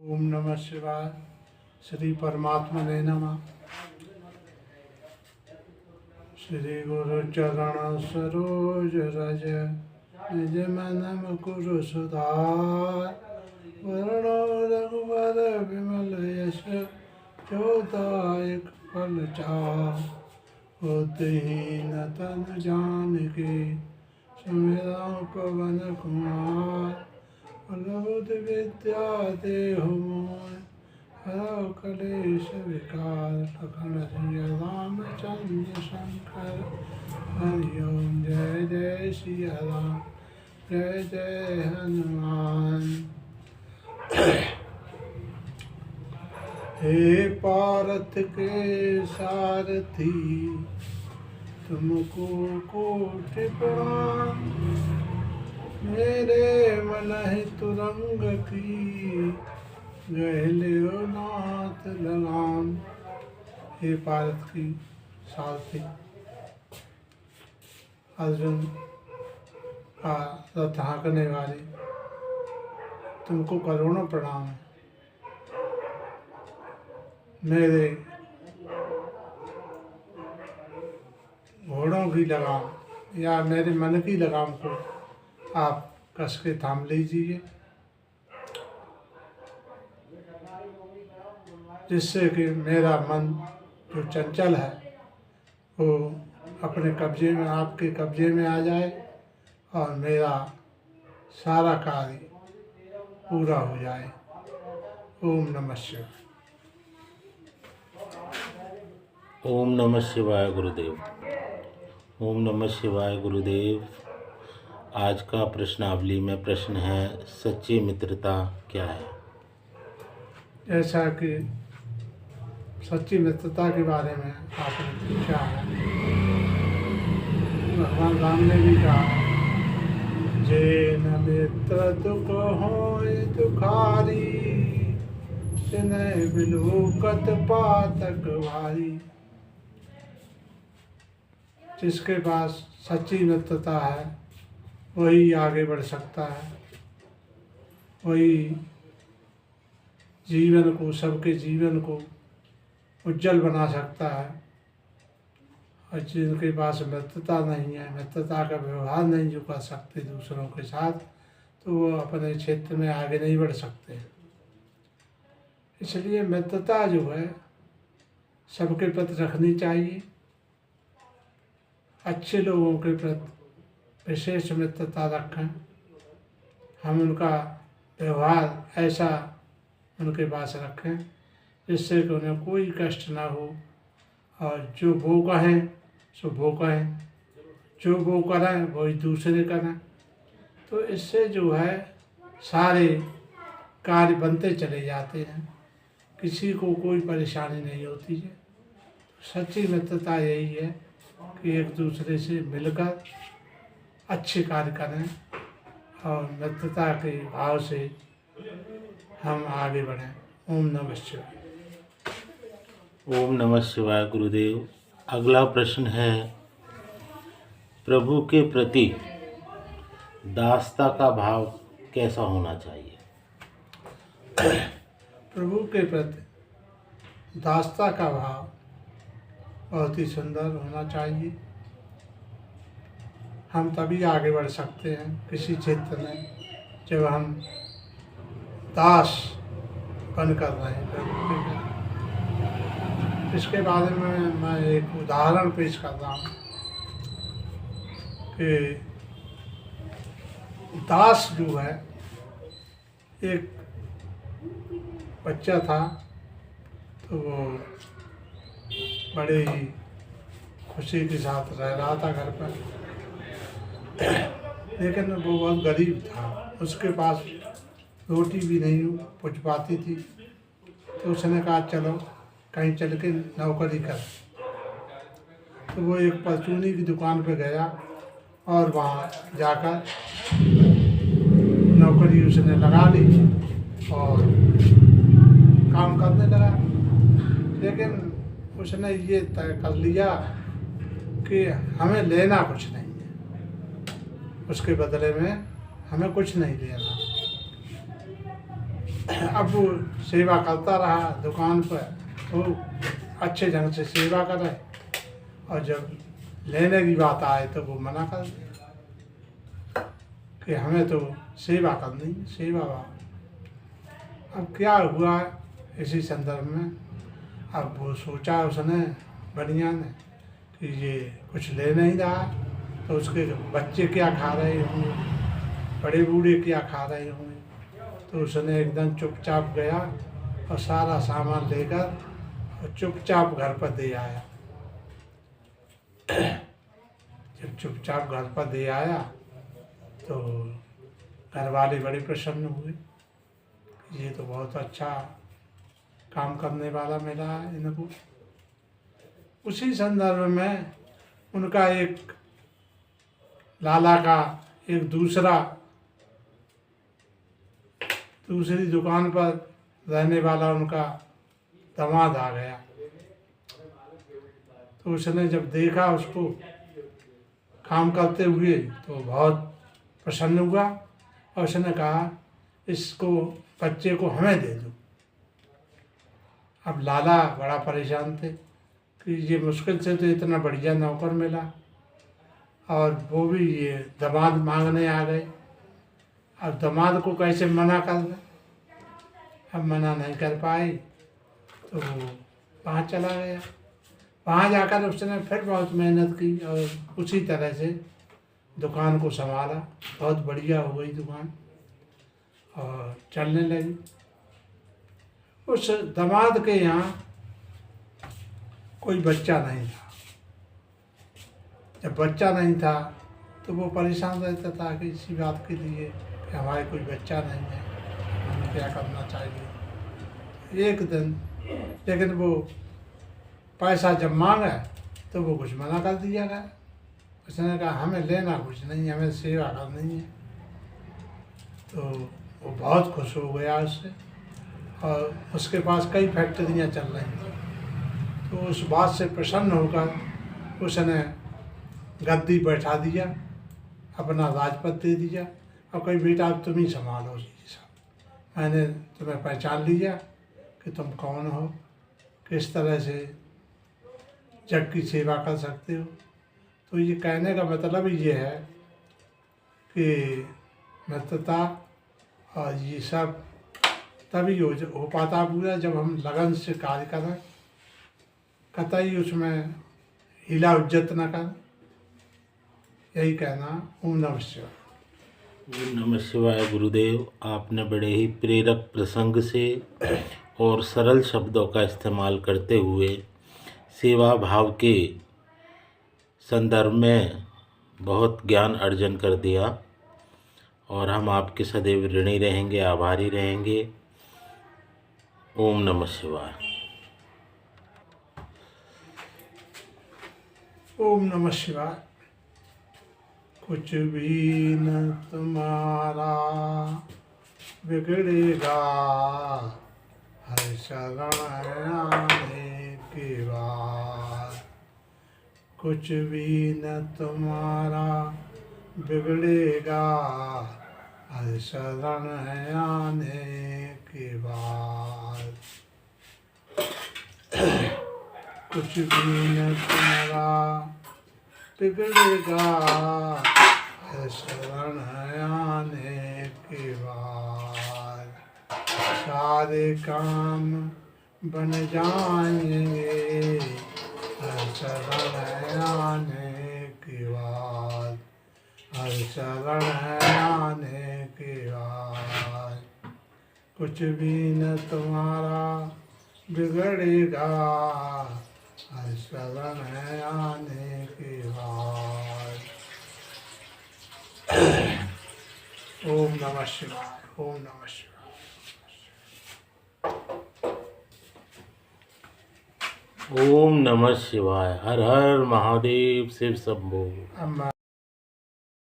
ओम नमः शिवाय। श्री परमात्मने नमः। श्री गुरु चरण सरोज रज निज मन मुकुर सुधार। वरणो रघुवर विमल यश जोदायक फल चार। होतहीन तन जानिके सुमिरौ पवन कुमार। लबुध विद्या देहु मोय हरौ कलेश विकार। लखन सिया रामचंद्र शंकर हरि ओम। जय जय सिया राम जय जय हनुमान। हे पारत के सारथी तुमको कोटि प्रणाम। मेरे मन ही तुरंग की गहलियो नाथ लगाम। हे पारत की सारथी अर्जुन का रथ हाँकने वाली, तुमको करोड़ों प्रणाम है। मेरे घोड़ों की लगाम या मेरे मन की लगाम को आप कस के थाम लीजिए, जिससे कि मेरा मन जो चंचल है वो अपने कब्जे में, आपके कब्जे में आ जाए और मेरा सारा कार्य पूरा हो जाए। ओम नमः शिवाय। ओम नमः शिवाय गुरुदेव। ओम नमः शिवाय गुरुदेव। आज का प्रश्नावली में प्रश्न है, सच्ची मित्रता क्या है? जैसा कि सच्ची मित्रता के बारे में आपने पूछा है, भगवान राम ने भी कहा, जे न मित्र दुख होय दुखारी। तिनहि बिलुकत पातक भारी। जिसके पास सच्ची मित्रता है वही आगे बढ़ सकता है, वही जीवन को, सबके जीवन को उज्जवल बना सकता है। और जिनके पास मित्रता नहीं है, मित्रता का व्यवहार नहीं जो कर सकते दूसरों के साथ, तो वो अपने क्षेत्र में आगे नहीं बढ़ सकते। इसलिए मित्रता जो है सबके प्रति रखनी चाहिए। अच्छे लोगों के प्रति विशेष मित्रता रखें। हम उनका व्यवहार ऐसा उनके पास रखें जिससे कि उन्हें कोई कष्ट ना हो, और जो वो कहें सो वो कहें, जो वो करें वही दूसरे करें। तो इससे जो है सारे कार्य बनते चले जाते हैं, किसी को कोई परेशानी नहीं होती है। सच्ची मित्रता यही है कि एक दूसरे से मिलकर अच्छे कार्य करें और मित्रता के भाव से हम आगे बढ़ें। ओम नमः शिवाय। ओम नमः शिवाय गुरुदेव। अगला प्रश्न है, प्रभु के प्रति दासता का भाव कैसा होना चाहिए? प्रभु के प्रति दासता का भाव बहुत ही सुंदर होना चाहिए। हम तभी आगे बढ़ सकते हैं किसी क्षेत्र में जब हम दास बनकर रहें प्रभु के प्रति। इसके बारे में मैं एक उदाहरण पेश कर रहा हूँ कि दास जो है, एक बच्चा था तो वो बड़े ही खुशी के साथ रह रहा था घर पर, लेकिन वो बहुत गरीब था। उसके पास रोटी भी नहीं पहुँच पाती थी। तो उसने कहा चलो कहीं चल के नौकरी कर। तो वो एक परचूनी की दुकान पे गया और वहाँ जाकर नौकरी उसने लगा ली और काम करने लगा। लेकिन उसने ये तय कर लिया कि हमें लेना कुछ नहीं है, उसके बदले में हमें कुछ नहीं लेना। अब वो सेवा करता रहा दुकान पर, वो अच्छे ढंग से सेवा करे, और जब लेने की बात आए तो वो मना कर दे कि हमें तो सेवा करनी, सेवा। अब क्या हुआ इसी संदर्भ में, अब वो सोचा उसने, बढ़िया ने, कि ये कुछ ले नहीं रहा तो उसके बच्चे क्या खा रहे होंगे, बड़े बूढ़े क्या खा रहे होंगे। तो उसने एकदम चुपचाप गया और सारा सामान लेकर और चुपचाप घर पर दे आया। जब चुपचाप घर पर दे आया तो घर वाले बड़े प्रसन्न हुए, ये तो बहुत अच्छा काम करने वाला मिला है इनको। उसी संदर्भ में उनका एक लाला का एक दूसरी दुकान पर रहने वाला उनका दामाद आ गया। तो उसने जब देखा उसको काम करते हुए तो बहुत प्रसन्न हुआ, और उसने कहा इसको बच्चे को हमें दे दो। अब लाला बड़ा परेशान थे कि ये मुश्किल से तो इतना बढ़िया नौकर मिला, और वो भी ये दामाद मांगने आ गए। अब दामाद को कैसे मना कर दें, अब मना नहीं कर पाए तो वो वहाँ चला गया। वहाँ जाकर उसने फिर बहुत मेहनत की और उसी तरह से दुकान को संभाला, बहुत बढ़िया हो गई दुकान और चलने लगी। उस दामाद के यहाँ कोई बच्चा नहीं था। जब बच्चा नहीं था तो वो परेशान रहता था कि इसी बात के लिए कि हमारे कोई बच्चा नहीं है, हमें क्या करना चाहिए। एक दिन लेकिन वो पैसा जब मांगा तो वो कुछ मना कर दिया गया। उसने कहा हमें लेना कुछ नहीं, हमें सेवा करनी है। तो वो बहुत खुश हो गया उससे, और उसके पास कई फैक्ट्रियाँ चल रही थी। तो उस बात से प्रसन्न होकर उसने गद्दी बैठा दिया, अपना राजपद दे दिया और कही बेटा अब तुम ही संभालो ये सब, मैंने तुम्हें पहचान लिया कि तुम कौन हो, किस तरह से जग की सेवा कर सकते हो। तो ये कहने का मतलब ये है कि मित्रता और ये सब तभी हो पाता पूरा जब हम लगन से कार्य करें, कतई उसमें हिला उज्जत न करें। यही कहना। ओम नमः शिवाय। ओम नमः शिवाय। गुरुदेव, आपने बड़े ही प्रेरक प्रसंग से और सरल शब्दों का इस्तेमाल करते हुए सेवा भाव के संदर्भ में बहुत ज्ञान अर्जन कर दिया, और हम आपके सदैव ऋणी रहेंगे, आभारी रहेंगे। ओम नमः शिवाय। ओम नमः शिवाय। कुछ भी न तुम्हारा बिगड़ेगा, हर शरण आने के बाद। कुछ भी न तुम्हारा बिगड़ेगा, हर शरण आने के बाद। कुछ भी न तुम्हारा बिगड़ेगा, शरण आने के बाद। सारे काम बन जाएंगे, शरण आने के बाद। शरण आने के बाद। कुछ भी न तुम्हारा बिगड़ेगा, शरण आने के बाद। ओम नमः शिवाय। ओम नमः शिवाय। ओम नमः शिवाय। हर हर महादेव। शिव शंभो।